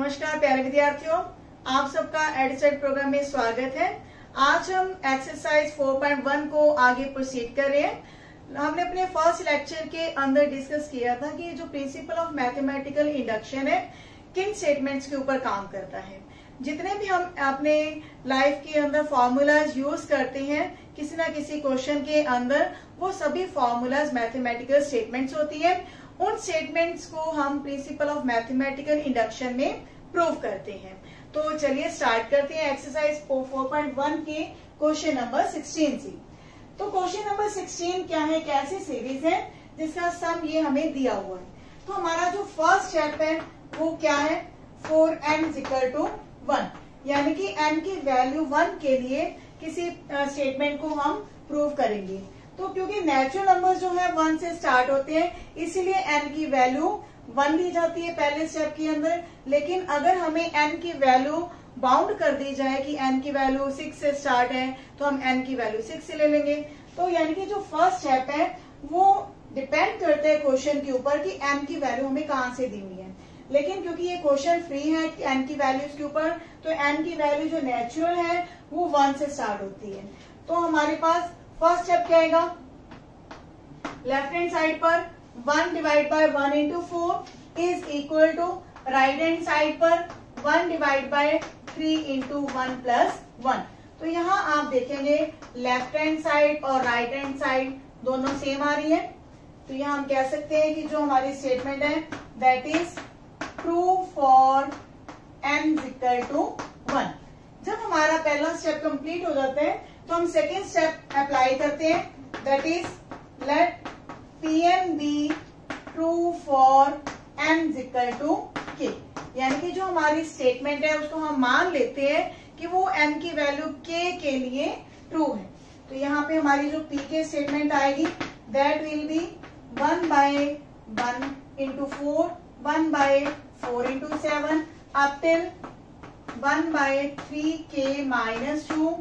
नमस्कार प्यारे विद्यार्थियों, आप सबका एडसेट प्रोग्राम में स्वागत है। आज हम एक्सरसाइज 4.1 को आगे प्रोसीड कर रहे हैं। हमने अपने फर्स्ट लेक्चर के अंदर डिस्कस किया था कि जो प्रिंसिपल ऑफ मैथमेटिकल इंडक्शन है किन स्टेटमेंट्स के ऊपर काम करता है। जितने भी हम अपने लाइफ के अंदर फॉर्मूलाज यूज करते हैं किसी ना किसी क्वेश्चन के अंदर, वो सभी फॉर्मूलाज मैथमेटिकल स्टेटमेंट्स होती है। उन स्टेटमेंट्स को हम प्रिंसिपल ऑफ मैथमेटिकल इंडक्शन में प्रूव करते हैं। तो चलिए स्टार्ट करते हैं एक्सरसाइज 4.1 के क्वेश्चन नंबर 16 से। तो क्वेश्चन नंबर 16 क्या है, कैसी सीरीज है जिसका सम ये हमें दिया हुआ है। तो हमारा जो फर्स्ट स्टेप है वो क्या है, 4n=1, यानी कि n की वैल्यू 1 के लिए किसी स्टेटमेंट को हम प्रूव करेंगे। तो क्योंकि नेचुरल नंबर जो है 1 से स्टार्ट होते हैं, इसीलिए n की वैल्यू 1 ली जाती है पहले स्टेप के अंदर। लेकिन अगर हमें n की वैल्यू बाउंड कर दी जाए कि n की वैल्यू 6 से स्टार्ट है, तो हम n की वैल्यू 6 से ले लेंगे। तो यानी कि जो फर्स्ट स्टेप है वो डिपेंड करता है क्वेश्चन के ऊपर कि n की वैल्यू हमें कहाँ से दी हुई है। लेकिन क्योंकि ये क्वेश्चन फ्री है n की वैल्यूज के ऊपर, तो n की वैल्यू जो नेचुरल है वो 1 से स्टार्ट होती है। तो हमारे पास फर्स्ट स्टेप क्या आएगा, लेफ्ट हैंड साइड पर 1 divide by 1 into 4 is equal to right hand side पर 1 डिवाइड बाय 3 इंटू 1 प्लस 1। तो यहाँ आप देखेंगे लेफ्ट हैंड साइड और राइट हैंड साइड दोनों सेम आ रही है। तो यहाँ हम कह सकते हैं कि जो हमारी स्टेटमेंट है that is true for n=1। जब हमारा पहला स्टेप कंप्लीट हो जाता है तो हम सेकेंड स्टेप अप्लाई करते हैं, that is let Pn be true for n=k। यानी कि जो हमारी स्टेटमेंट है उसको हम मान लेते हैं कि वो n की वैल्यू k के लिए ट्रू है। तो यहाँ पे हमारी जो pk स्टेटमेंट आएगी that will be 1/1 into 4, 1/4 into 7 up till 1/3k minus 2,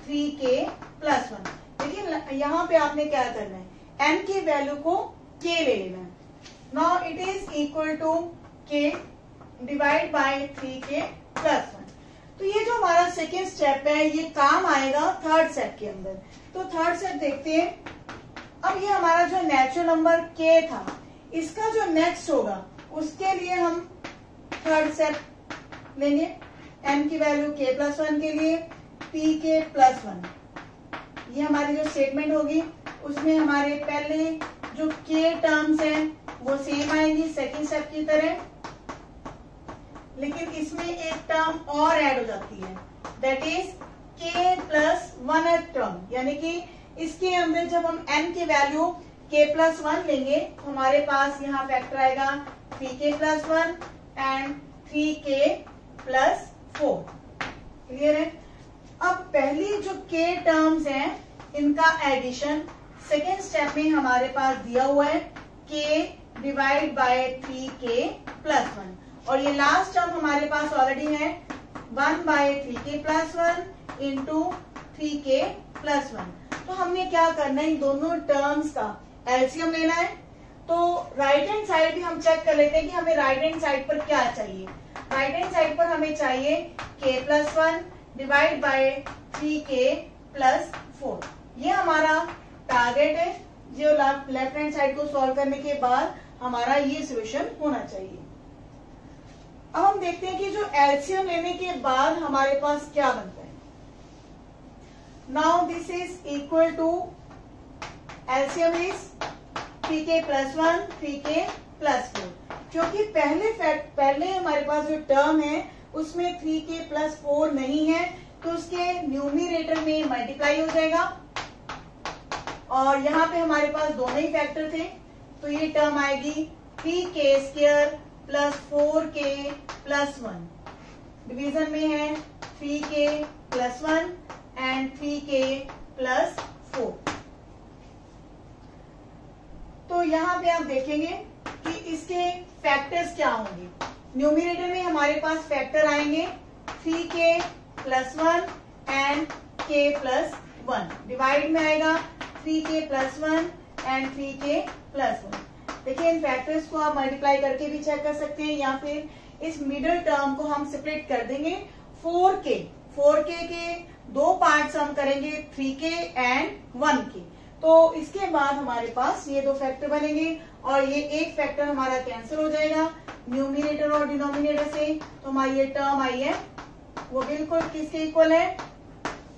3k plus 1। लेकिन यहाँ पे आपने क्या करना है, n की वैल्यू को k ले लेना है। Now it is equal to k divide by 3k plus 1। तो ये जो हमारा सेकेंड स्टेप है ये काम आएगा थर्ड स्टेप के अंदर। तो थर्ड स्टेप देखते हैं। अब ये हमारा जो नेचुरल नंबर k था, इसका जो नेक्स्ट होगा उसके लिए हम थर्ड स्टेप लेंगे। n की वैल्यू k प्लस 1 के लिए pk प्लस 1, ये हमारी जो स्टेटमेंट होगी उसमें हमारे पहले जो k टर्म्स हैं वो सेम आएंगी सेकेंड स्टेप की तरह, लेकिन इसमें एक टर्म और ऐड हो जाती है that is k plus 1th term. यानी कि इसके अंदर जब हम n की वैल्यू k प्लस 1 लेंगे तो हमारे पास यहाँ फैक्टर आएगा 3k plus 1 and 3k plus 4। Clear है। अब पहली जो k टर्म्स हैं इनका एडिशन सेकेंड स्टेप में हमारे पास दिया हुआ है k divide by 3k plus 1, और ये लास्ट टर्म हमारे पास ऑलरेडी है 1/3k plus 1 into 3k plus 1। तो हमने क्या करना है, इन दोनों टर्म्स का एलसीएम लेना है। तो राइट हैंड साइड भी हम चेक कर लेते हैं कि हमें राइट हैंड साइड पर क्या चाहिए। राइट हैंड साइड पर हमें चाहिए k plus 1 divide by 3k plus 4। ये हमारा टारगेट है जो लेफ्ट हैंड साइड को सॉल्व करने के बाद हमारा ये सोल्यूशन होना चाहिए। अब हम देखते हैं कि जो एलसीएम लेने के बाद हमारे पास क्या बनता है। Now this is equal to LCM is 3k plus 1 3k plus 4। क्योंकि पहले हमारे पास जो टर्म है उसमें 3k प्लस 4 नहीं है, तो उसके न्यूमरेटर में मल्टीप्लाई हो जाएगा, और यहाँ पे हमारे पास दोनों ही फैक्टर थे। तो ये टर्म आएगी 3k² plus 4k plus 1। Division में है 3k plus 1 and 3k plus 4। तो यहाँ पे आप देखेंगे कि इसके फैक्टर्स क्या होंगे। न्यूमरेटर में हमारे पास फैक्टर आएंगे 3k plus 1 and k plus 1। Divide में आएगा 3k plus 1 and 3k plus 1। देखिए इन फैक्टर्स को आप मल्टीप्लाई करके भी चेक कर सकते हैं, या फिर इस मिडिल टर्म को हम स्प्लिट कर देंगे 4k के दो पार्ट्स हम करेंगे 3k एंड 1k। तो इसके बाद हमारे पास ये दो फैक्टर बनेंगे और ये एक फैक्टर हमारा कैंसिल हो जाएगा न्यूमिनेटर और डिनोमिनेटर से। तो हमारी ये टर्म आई है वो बिल्कुल किसके इक्वल है,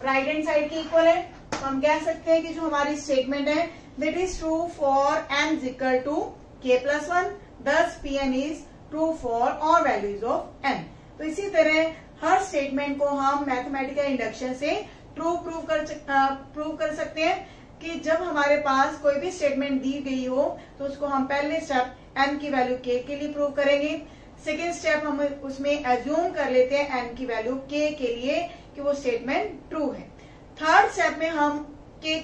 राइट हैंड साइड के इक्वल है। तो हम कह सकते हैं कि जो हमारी स्टेटमेंट है that is true for n is equal to k+1, thus Pn is true for all values of n। तो इसी तरह हर स्टेटमेंट को हम मैथमेटिकल इंडक्शन से प्रूव कर सकते हैं कि जब हमारे पास कोई भी स्टेटमेंट दी गई हो तो उसको हम पहले स्टेप n की वैल्यू k के लिए प्रूव करेंगे। सेकेंड स्टेप हम उसमें एज्यूम कर लेते हैं n की वैल्यू k के लिए कि वो स्टेटमेंट ट्रू है। थर्ड स्टेप में हम n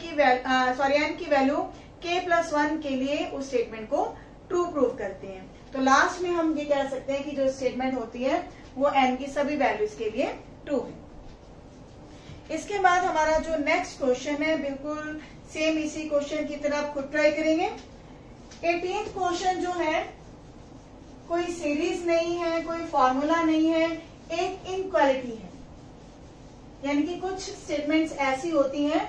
की वैल्यू k+1 के लिए उस स्टेटमेंट को ट्रू प्रूव करते हैं। तो लास्ट में हम ये कह सकते हैं कि जो स्टेटमेंट होती है वो n की सभी वैल्यूज के लिए ट्रू है। इसके बाद हमारा जो नेक्स्ट क्वेश्चन है बिल्कुल सेम इसी क्वेश्चन की तरह आप खुद ट्राई करेंगे। 18th क्वेश्चन जो है कोई सीरीज नहीं है, कोई फॉर्मूला नहीं है, एक इनक्वालिटी है, यानी कि कुछ स्टेटमेंट्स ऐसी होती हैं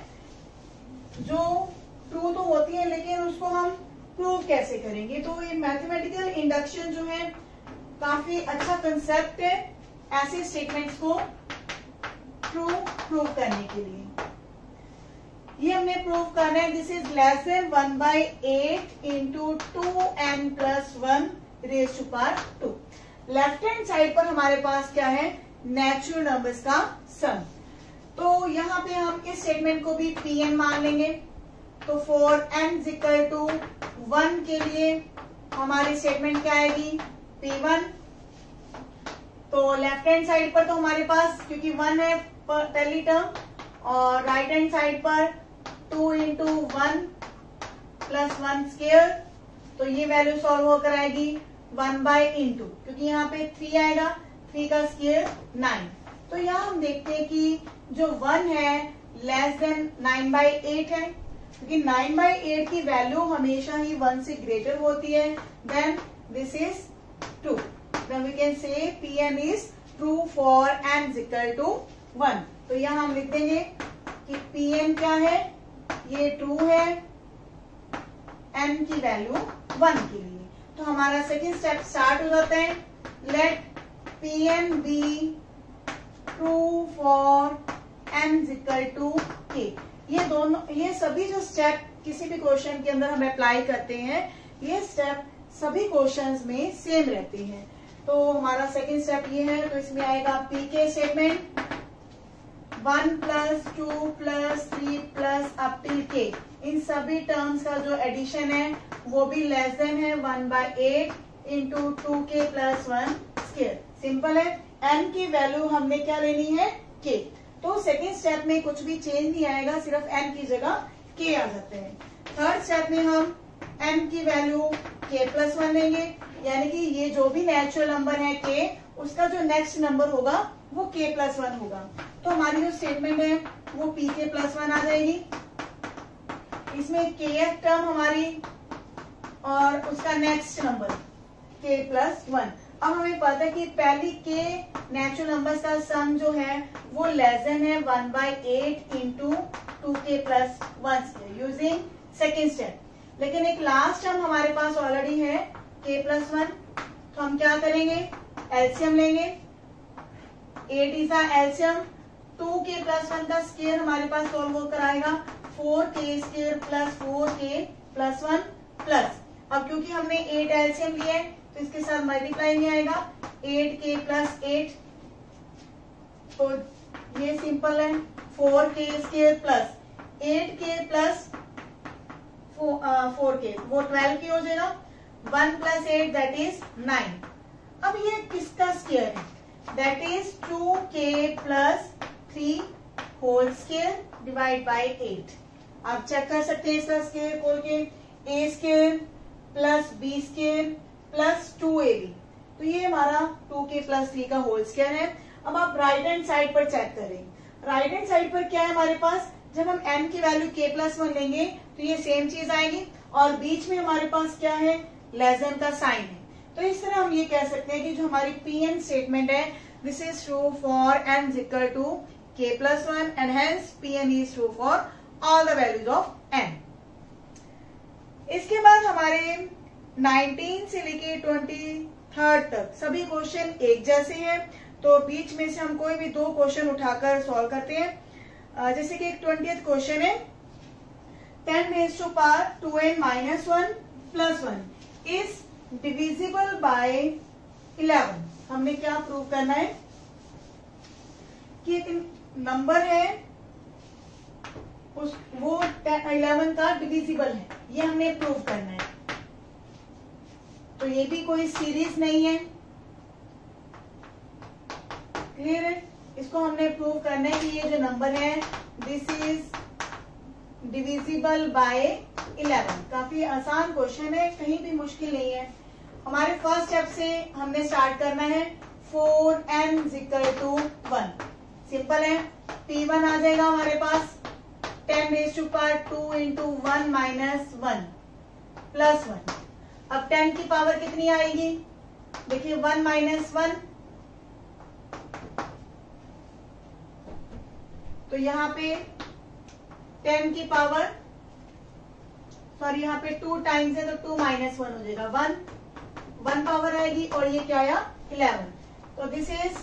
जो ट्रू तो होती है लेकिन उसको हम प्रूव कैसे करेंगे। तो ये मैथमेटिकल इंडक्शन जो है काफी अच्छा कंसेप्ट है ऐसे स्टेटमेंट्स को प्रूव करने के लिए। ये हमने प्रूव करना है this is less than 1/8 into 2n+1 raise to power 2। Left hand side पर हमारे पास क्या है, नेचुरल नंबर्स का सम। तो यहाँ पे हम इस स्टेटमेंट को भी Pn मान लेंगे। तो for n is equal to 1 के लिए हमारी स्टेटमेंट क्या आएगी, P1। तो लेफ्ट हैंड साइड पर तो हमारे पास क्योंकि 1 है पहली टर्म और राइट हैंड साइड पर 2 इंटू 1 प्लस 1 स्क्वायर, तो ये वैल्यू सॉल्व होकर आएगी 1/into, क्योंकि यहाँ पे 3 आएगा, 3 का स्क्वायर 9। तो यहाँ हम देखते हैं कि जो 1 है लेस देन 9/8 है, क्योंकि 9/8 की वैल्यू हमेशा ही 1 से ग्रेटर होती है। Then this is true, then we can say Pn is true for n is equal to 1। तो यहाँ हम लिख देंगे कि Pn क्या है, ये ट्रू है n की वैल्यू 1 के लिए। तो हमारा सेकेंड स्टेप स्टार्ट हो जाता है। Let Pn be true for n is equal to k। ये सभी जो स्टेप किसी भी क्वेश्चन के अंदर हम अप्लाई करते हैं ये स्टेप सभी क्वेश्चंस में सेम रहते हैं। तो हमारा सेकेंड स्टेप ये है, तो इसमें आएगा pk statement 1 + 2 + 3 + up till k। इन सभी टर्म्स का जो एडिशन है वो भी लेस देन है 1/8 इंटू 2k + 1 स्क्वायर। सिंपल है, n की वैल्यू हमने क्या लेनी है, k। तो सेकेंड स्टेप में कुछ भी चेंज नहीं आएगा, सिर्फ n की जगह k आ जाते हैं। थर्ड स्टेप में हम n की वैल्यू k+1 लेंगे, यानी कि ये जो भी नेचुरल नंबर है k, उसका जो नेक्स्ट नंबर होगा वो k+1 होगा। तो हमारी जो स्टेटमेंट है वो pk+1 आ जाएगी। इसमें kth टर्म हमारी और उसका नेक्स्ट नंबर k+1। अब हमें पता है कि पहली k नेचुरल नंबर्स का सम जो है वो लेस देन है 1/8 into 2k + 1 using second step. लेकिन एक लास्ट टर्म हमारे पास ऑलरेडी है k+1, तो हम क्या करेंगे, एलसीएम लेंगे। 8 इज एलसीएम, 2k + 1 का स्क्वायर हमारे पास सॉल्व होकर आएगा 4k² + 4k + 1 प्लस। अब क्योंकि हमने 8 एलसीएम लिया है तो इसके साथ मल्टीप्लाई में आएगा 8k + 8, तो ये सिंपल है 4k² + 8k + 4k, वो 12k हो जाएगा। 1 + 8 दैट इज 9। अब ये किसका स्क्वायर है, that is 2k + 3 whole square divide by 8। आप चेक कर सकते हैं इसका स्क्वायर खोल के, a² + b² + 2ab। तो ये हमारा 2k + 3 का होल स्क्वायर है। अब आप राइट हैंड साइड पर चेक करें, राइट हैंड साइड पर क्या है हमारे पास, जब हम n की वैल्यू k+1 लेंगे तो ये सेम चीज आएगी और बीच में हमारे पास क्या है, लेस देन का साइन है। तो इस तरह हम ये कह सकते हैं कि जो हमारी Pn स्टेटमेंट है, this is true for n is equal to k+1 and hence Pn is true for all the values of n। इसके बाद हमारे 19 से लेके 23 तक सभी क्वेश्चन एक जैसे हैं, तो बीच में से हम कोई भी दो क्वेश्चन उठाकर सॉल्व करते हैं। जैसे कि एक 20th क्वेश्चन है, 10 raised to power 2n minus 1 plus 1 is divisible by 11। हमने क्या प्रूव करना है कि एक नंबर है वो 11 का डिविजिबल है, ये हमने प्रूव करना है। तो ये भी कोई सीरीज नहीं है, क्लियर है। इसको हमने प्रूव करना है कि ये जो नंबर है दिस इज डिविजिबल बाय 11। काफी आसान क्वेश्चन है, कहीं भी मुश्किल नहीं है। हमारे फर्स्ट स्टेप से हमने स्टार्ट करना है 4n = 1। सिंपल है, P1 आ जाएगा हमारे पास 10 raised to power 2 into 1 minus 1 plus 1। अब 10 की पावर कितनी आएगी, देखिए 1 minus 1, तो यहाँ पे 10 की पावर, सॉरी यहाँ पे 2 टाइम्स है तो 2 minus 1 हो जाएगा 1 पावर आएगी, और ये क्या आया 11। तो this is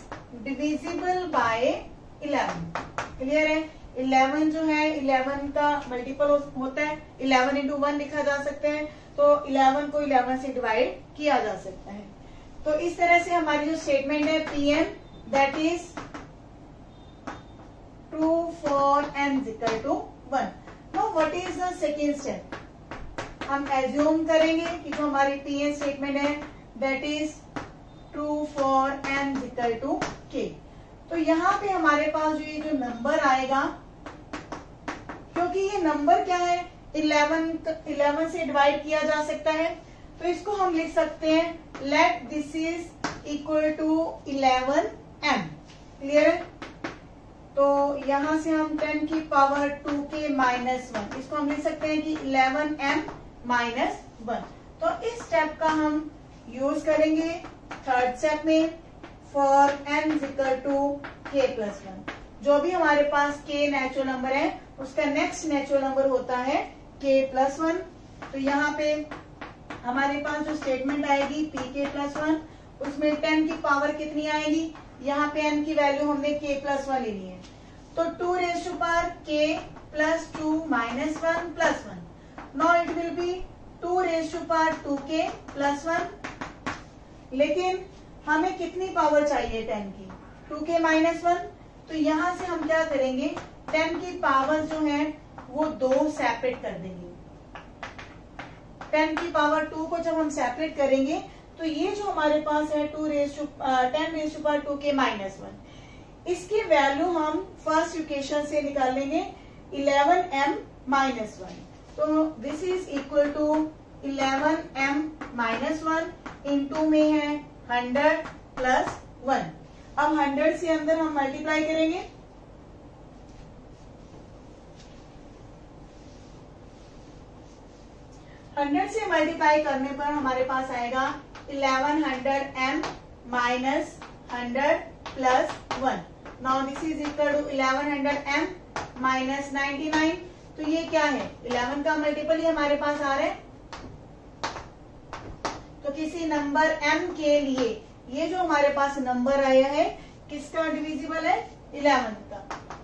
divisible bye 11। Clear है। 11 जो है 11 का मल्टीपल होता है, 11 into 1 लिखा जा सकता है, तो 11 को 11 से डिवाइड किया जा सकता है। तो इस तरह से हमारी जो स्टेटमेंट है Pn that is true for n = 1। Now what is the second step, हम एज्यूम करेंगे कि जो हमारी Pn स्टेटमेंट है that is true for n = k। तो यहाँ पे हमारे पास जो ये जो नंबर आएगा, क्योंकि ये नंबर क्या है 11 से डिवाइड किया जा सकता है, तो इसको हम लिख सकते हैं let this is equal to 11m। Clear. तो यहां से हम 10 की पावर 2k - 1, इसको हम लिख सकते हैं कि 11m - 1। तो इस स्टेप का हम यूज करेंगे थर्ड स्टेप में फॉर n = k+1। जो भी हमारे पास k नेचुरल नंबर है उसका नेक्स्ट नेचुरल नंबर होता है k+1। तो यहाँ पे हमारे पास जो स्टेटमेंट आएगी pk+1, उसमें 10 की पावर कितनी आएगी, यहाँ पे n की वैल्यू हमने k+1 लेनी है, तो 2 raised to power k + 2 - 1 + 1। Now it will B 2 raised to power 2k + 1। लेकिन हमें कितनी पावर चाहिए 10 की, 2k - 1। तो यहां से हम क्या करेंगे, 10 की पावर जो है वो 2 सेपरेट कर देंगे। 10 की पावर 2 को जब हम सेपरेट करेंगे तो ये जो हमारे पास है 10 raised to power 2k - 1, इसकी वैल्यू हम फर्स्ट इक्वेशन से निकाल लेंगे 11m - 1। तो this is equal to 11m - 1 into में है 100 + 1। अब 100 से अंदर हम मल्टीप्लाई करेंगे, हंड्रेड से मल्टीप्लाई करने पर हमारे पास आएगा 1100m - 100 + 1। Now this is equal to 1100m - 99। तो ये क्या है, 11 का मल्टीपल ही हमारे पास आ रहा है। तो किसी नंबर m के लिए ये जो हमारे पास नंबर आया है किसका डिविजिबल है, 11 का।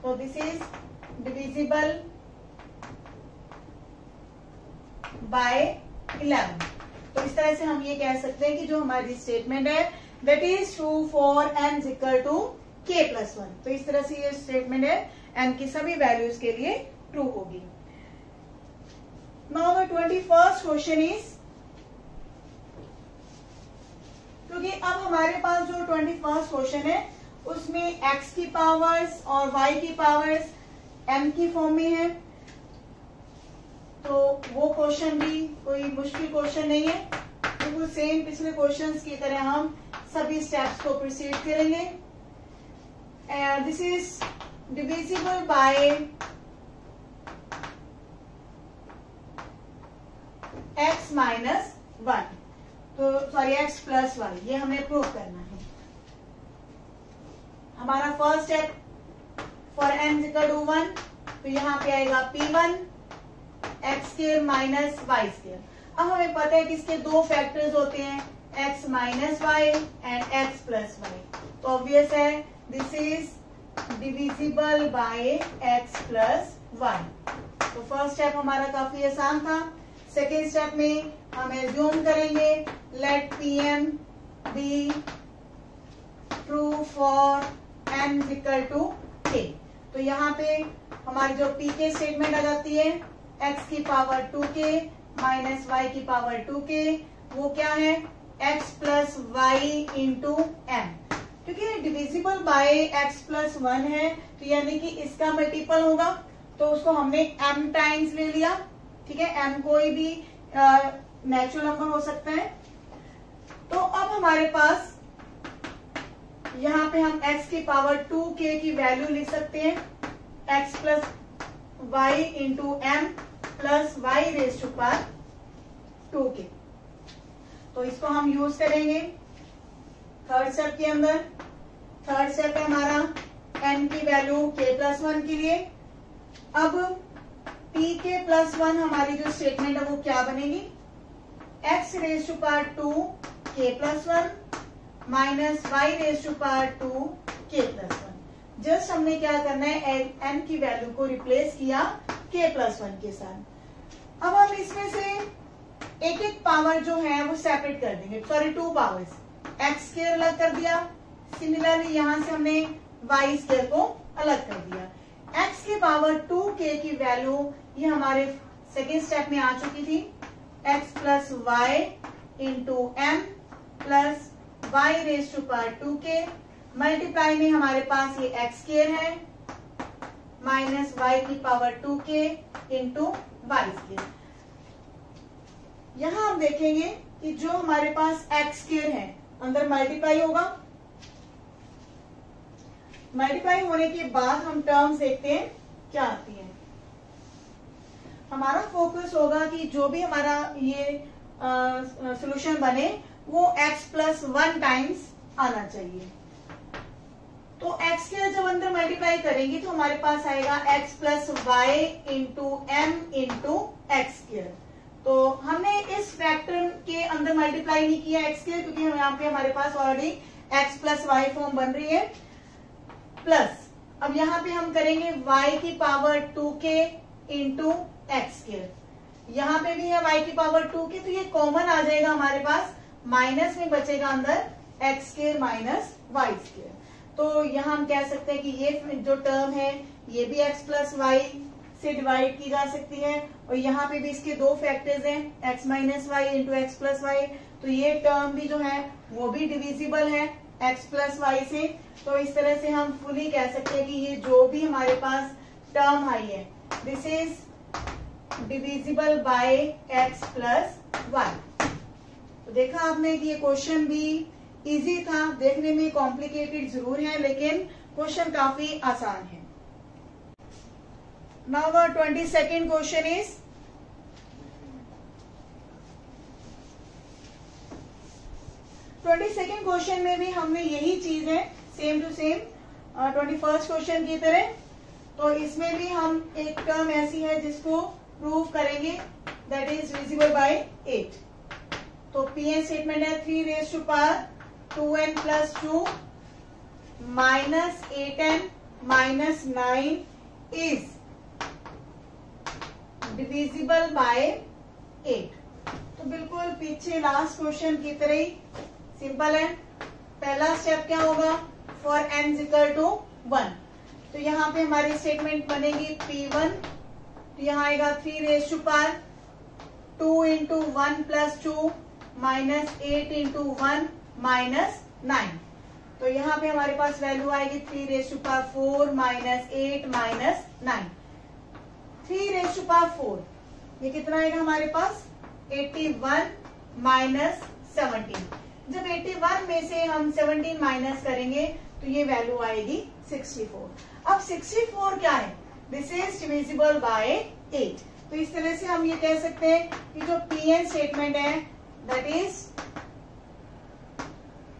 तो दिस इज डिविजिबल बाय 11। तो इस तरह से हम ये कह सकते हैं कि जो हमारी स्टेटमेंट है that is true for n = k+1। तो इस तरह से ये स्टेटमेंट है n की सभी वैल्यूज के लिए ट्रू होगी। Now the 21st question is, क्योंकि अब हमारे पास जो 21st क्वेश्चन है उसमें x की पावर्स और y की पावर्स m की फॉर्म में है, तो वो क्वेश्चन भी कोई मुश्किल क्वेश्चन नहीं है। बिल्कुल सेम पिछले क्वेश्चंस की तरह हम सभी स्टेप्स को प्रोसीड करेंगे। This is divisible by x - 1। तो सॉरी x प्लस वाई, ये हमें प्रूव करना है। हमारा first step for n equal to 1, तो यहाँ पे आएगा P1 x square minus y square. अब हमें पता है कि इसके दो फैक्टर्स होते हैं, x minus y and x plus y, तो ऑब्वियस है this is divisible by x plus y. तो फर्स्ट स्टेप हमारा काफी आसान था। सेकेंड स्टेप में हम एज्यूम करेंगे let Pm be true for n equal to k। तो यहाँ पे हमारी जो pk स्टेटमेंट आ जाती है x की पावर 2k माइनस y की पावर 2k, वो क्या है x plus y into m। क्योंकि डिविजिबल बाय x प्लस 1 है, तो यानी कि इसका मल्टीपल होगा, तो उसको हमने m टाइम्स ले लिया। ठीक है, m कोई भी नेचुरल नंबर हो सकता है। तो अब हमारे पास यहाँ पे हम x की पावर 2k की वैल्यू लिख सकते हैं, x plus y into m plus y raise to power 2k। तो इसको हम यूज करेंगे थर्ड स्टेप के अंदर। थर्ड स्टेप है हमारा n की वैल्यू k प्लस 1 के लिए। अब pk प्लस 1 हमारी जो स्टेटमेंट है वो क्या बनेगी, x raise to power 2 k plus 1 minus y raise to power 2 k plus 1। Just हमने क्या करना है, n की वैल्यू को रिप्लेस किया k प्लस 1 के साथ। अब हम इसमें से एक एक पावर जो है वो सेपरेट कर देंगे, सॉरी 2 पावर्स, x स्क्वायर अलग कर दिया, सिमिलरली यहां से हमने y स्क्वायर को अलग कर दिया। x की पावर 2k की वैल्यू ये हमारे सेकेंड स्टेप में आ चुकी थी, x plus y into m plus y raise to power 2k, multiply में हमारे पास ये x स्क्वायर है माइनस वाई की power 2k into y square. यहां हम देखेंगे कि जो हमारे पास x स्क्वायर है अंदर मल्टीप्लाई होगा, मल्टीप्लाई होने के बाद हम टर्म्स देखते हैं क्या आती है। हमारा फोकस होगा कि जो भी हमारा ये सॉल्यूशन बने वो x प्लस 1 टाइम्स आना चाहिए। तो x स्क्वायर जब अंदर मल्टीप्लाई करेंगे तो हमारे पास आएगा x plus y into m into x square. तो हमने इस फैक्टर के अंदर मल्टीप्लाई नहीं किया x स्क्वायर, क्योंकि यहाँ पे हमारे पास already x plus y form बन रही है। प्लस अब यहाँ पे हम करेंगे y की power 2k into x square, यहाँ पे भी है y की पावर 2k, तो ये कॉमन आ जाएगा हमारे पास, माइनस में बचेगा अंदर x square minus y square. तो यहाँ हम कह सकते हैं कि ये जो टर्म है ये भी x प्लस वाई से डिवाइड की जा सकती है, और यहाँ पे भी इसके दो फैक्टर्स हैं x minus y into x plus y, तो ये टर्म भी जो है वो भी डिविजिबल है x प्लस वाई से। तो इस तरह से हम फुली कह सकते हैं कि ये जो भी हमारे पास टर्म आई है this is divisible by x plus y. तो देखा आपने कि ये क्वेश्चन भी इजी था, देखने में कॉम्प्लिकेटेड जरूर है लेकिन क्वेश्चन काफी आसान है। Now the 22nd question is, second question में भी हमने यही चीज है same to same 21st question की तरह। तो इसमें भी हम एक टर्म ऐसी है जिसको प्रूव करेंगे दैट इज डिविजिबल बाय 8। तो पीएन स्टेटमेंट है 3 raise to power 2n plus 2 minus 8n minus 9 is divisible by 8। तो बिल्कुल पीछे लास्ट क्वेश्चन की तरह ही सिंपल है। पहला स्टेप क्या होगा, फॉर n इक्वल टू 1, तो यहाँ पे हमारी स्टेटमेंट बनेगी P1, तो यहाँ आएगा 3 raise to power 2 into 1 plus 2 minus 8 into 1 minus 9। तो यहाँ पे हमारे पास वैल्यू आएगी 3 raise to power 4 minus 8 minus 9। 3 raise to power 4 ये कितना आएगा हमारे पास 81 माइनस 17। जब 81 में से हम 17 माइनस करेंगे तो ये वैल्यू आएगी 64। अब 64 क्या है, दिस इज डिविजिबल बाय 8। तो इस तरह से हम ये कह सकते हैं कि जो पीएन स्टेटमेंट है that is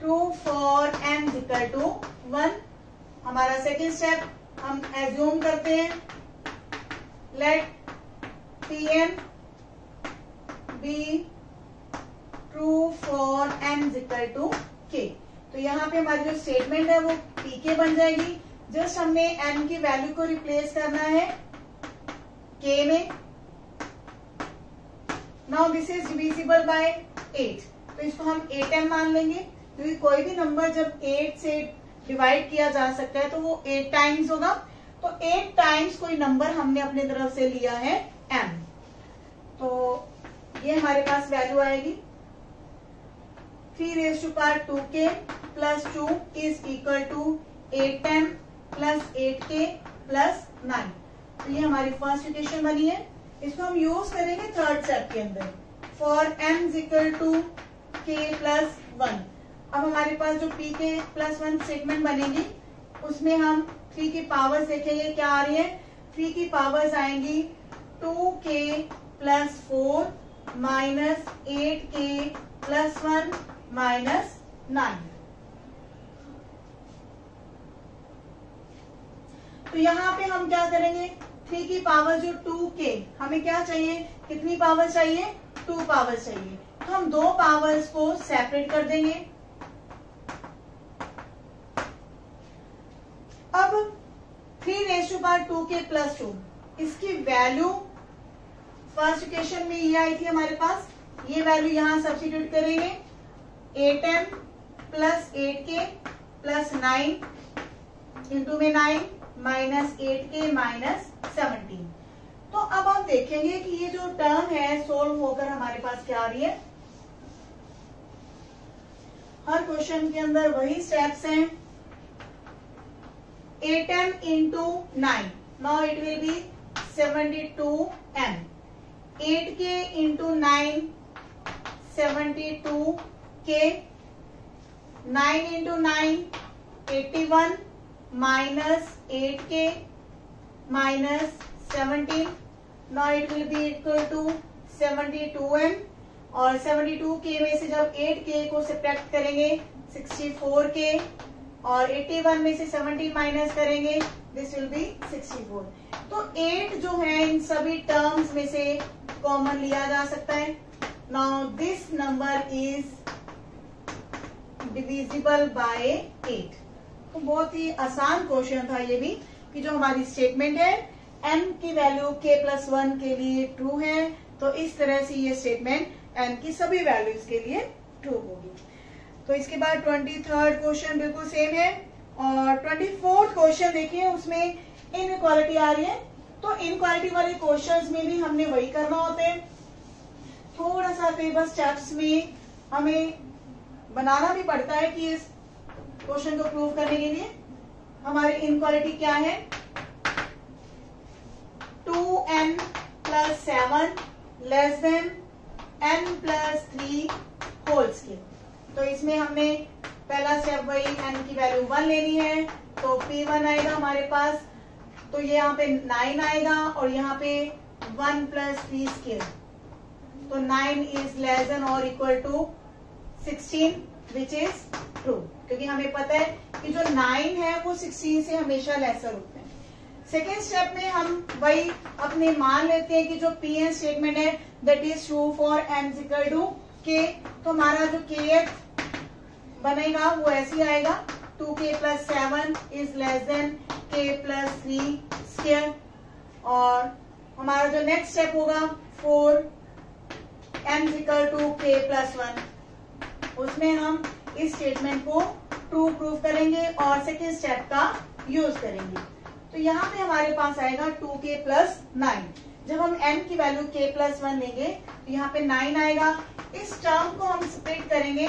true for n equal to 1। हमारा सेकेंड स्टेप हम एज्यूम करते हैं, let Pn be true for n equal to k। तो यहाँ पे हमारी जो स्टेटमेंट है वो pk बन जाएगी। जस्ट हमने n की वैल्यू को रिप्लेस करना है k में। Now this is divisible by 8, तो इसको हम 8m मान लेंगे, क्योंकि कोई भी नंबर जब 8 से डिवाइड किया जा सकता है तो वो 8 टाइम्स होगा। तो 8 टाइम्स कोई नंबर हमने अपने तरफ से लिया है m, तो ये हमारे पास वैल्यू आएगी 3 raised to power 2k plus 2 is equal to 8m plus 8k plus 9। तो ये हमारी फर्स्ट इक्वेशन बनी है। इसको हम यूज करेंगे थर्ड स्टेप के अंदर, for m equal to k plus 1। अब हमारे पास जो pk प्लस 1 स्टेटमेंट बनेगी उसमें हम 3 की पावर्स देखेंगे क्या आ रही है। 3 की पावर्स आएंगी 2k plus 4 minus 8k plus 1 minus 9। तो यहाँ पे हम क्या करेंगे, 3 की पावर जो 2k, हमें क्या चाहिए, कितनी पावर चाहिए, 2 पावर चाहिए। तो हम 2 पावर्स को सेपरेट कर देंगे। अब 3 raised to power 2k plus 2, इसकी वैल्यू फर्स्ट इक्वेशन में ये आई थी हमारे पास, ये वैल्यू यहां सब्स्टिट्यूट करेंगे 8m plus 8k plus 9 into में 9 माइनस 8k माइनस 17। तो अब हम देखेंगे कि ये जो टर्म है सोल्व होकर हमारे पास क्या आ रही है। हर क्वेश्चन के अंदर वही स्टेप्स हैं। 8m into 9, now it will be 72m। 8k into 9 72k, 9 into 9 81 minus 8k minus 17, now it will be equal to 72m। और 72k में से जब 8k को सब्ट्रैक्ट करेंगे 64k, और 81 में से 17 माइनस करेंगे दिस विल बी 64। तो 8 जो है इन सभी टर्म्स में से कॉमन लिया जा सकता है। Now this number is divisible by 8। तो बहुत ही आसान क्वेश्चन था ये भी, कि जो हमारी स्टेटमेंट है n की वैल्यू k प्लस 1 के लिए ट्रू है, तो इस तरह से ये स्टेटमेंट n की सभी वैल्यूज के लिए ट्रू होगी। तो इसके बाद 23rd क्वेश्चन बिल्कुल सेम है, और 24th क्वेश्चन देखिए उसमें इनइक्वालिटी आ रही है। तो इनइक्वालिटी वाले क्वेश्चंस में भी हमने वही करना होता है, थोड़ा सा फेमस स्टेप्स में हमें बनाना भी पड़ता है कि इस क्वेश्चन को प्रूव करने के लिए। हमारी इनइक्वालिटी क्या है, 2n plus 7 less than n plus 3 whole square. तो इसमें हमने पहला स्टेप वही n की वैल्यू 1 लेनी है, तो p1 आएगा हमारे पास, तो ये यहाँ पे 9 आएगा, और यहाँ पे 1 प्लस 3 स्क्वायर, तो 9 इज लेस देन और equal to 16 which is true, क्योंकि हमें पता है कि जो 9 है वो 16 से हमेशा लेसर होते हैं। सेकेंड स्टेप में हम वही अपने मान लेते हैं कि जो pn स्टेटमेंट है that is true for n equal to k। तो हमारा जो kth बनेगा वो ऐसे आएगा, 2k plus 7 is less then k plus 3 square. और हमारा जो नेक्स्ट स्टेप होगा 4n equal to k plus 1, उसमें हम इस स्टेटमेंट को ट्रू प्रूव करेंगे और सेकेंड स्टेप का यूज करेंगे। तो यहाँ पे हमारे पास आएगा 2k प्लस 9। जब हम n की वैल्यू k प्लस 1 लेंगे तो यहाँ पे 9 आएगा। इस टर्म को हम स्प्लिट करेंगे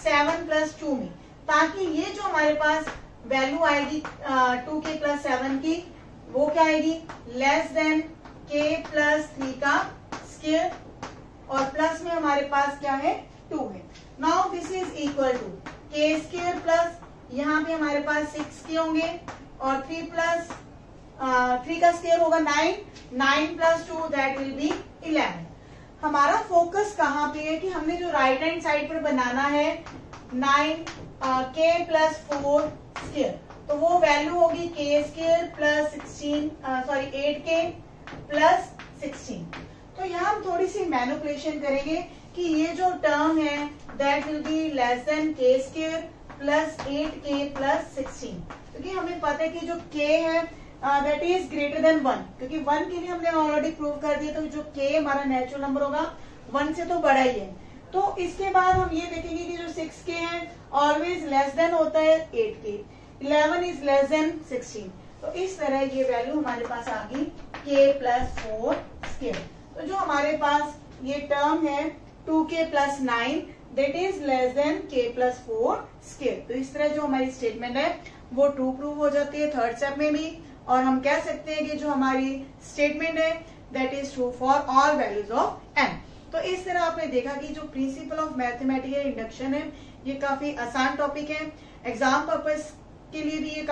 7 प्लस 2 में, ताकि ये जो हमारे पास वैल्यू आएगी 2k प्लस 7 की, वो क्या आएगी, लेस देन k प्लस 3 का स्क्वायर, और प्लस में हमारे पास क्या है 2 है। Now this is equal to k square plus, यहाँ पे हमारे पास 6k होंगे, और 3 प्लस 3 का स्क्वायर होगा 9, 9 प्लस 2 दैट विल बी 11। हमारा फोकस कहाँ पे है कि हमने जो राइट हैंड साइड पर बनाना है 9 k प्लस 4 स्क्वायर, तो वो वैल्यू होगी k square plus 8k plus 16। तो यहाँ हम थोड़ी सी मैनिपुलेशन करेंगे कि ये जो टर्म है that will be less than k square plus 8k plus 16, क्योंकि हमें पता है कि जो k है दैट इज ग्रेटर देन 1, क्योंकि 1 के लिए हमने ऑलरेडी प्रूव कर दिया, तो जो k हमारा नेचुरल नंबर होगा 1 से तो बड़ा ही है। तो इसके बाद हम ये देखेंगे कि जो 6k है ऑलवेज लेस देन होता है 8k, 11 इज लेस देन 16, तो इस तरह ये वैल्यू हमारे पास आ गई k प्लस 4 स्क्वायर। तो जो हमारे पास ये टर्म है 2k plus 9 that is less then k plus 4 square. तो इस तरह जो हमारी स्टेटमेंट है वो ट्रू प्रूव हो जाती है थर्ड स्टेप में भी, और हम कह सकते हैं कि जो हमारी स्टेटमेंट है that is true for all values of n। तो इस तरह आपने देखा कि जो प्रिंसिपल ऑफ मैथमेटिकल इंडक्शन है ये काफी आसान टॉपिक है, एग्जाम पर्पस के लिए भी ये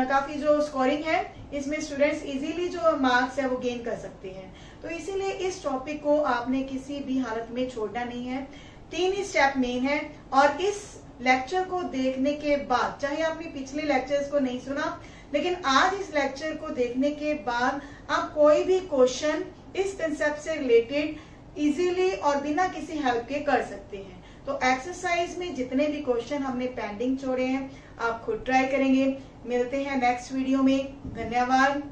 काफी जो स्कोरिंग है इसमें स्टूडेंट्स इजीली जो मार्क्स है वो गेन कर सकते हैं। तो इसीलिए इस टॉपिक को आपने किसी भी हालत में छोड़ना नहीं है। 3 ही स्टेप मेन है, और इस लेक्चर को देखने के बाद, चाहे आपने पिछले लेक्चर्स को नहीं सुना, लेकिन आज इस लेक्चर को देखने के बाद आप कोई भी क्वेश्चन इस कंसेप्ट से रिलेटेड इजीली और बिना किसी हेल्प के कर सकते हैं। तो एक्सरसाइज में जितने भी क्वेश्चन हमने पेंडिंग छोड़े हैं आप खुद ट्राई करेंगे। मिलते हैं नेक्स्ट वीडियो में, धन्यवाद।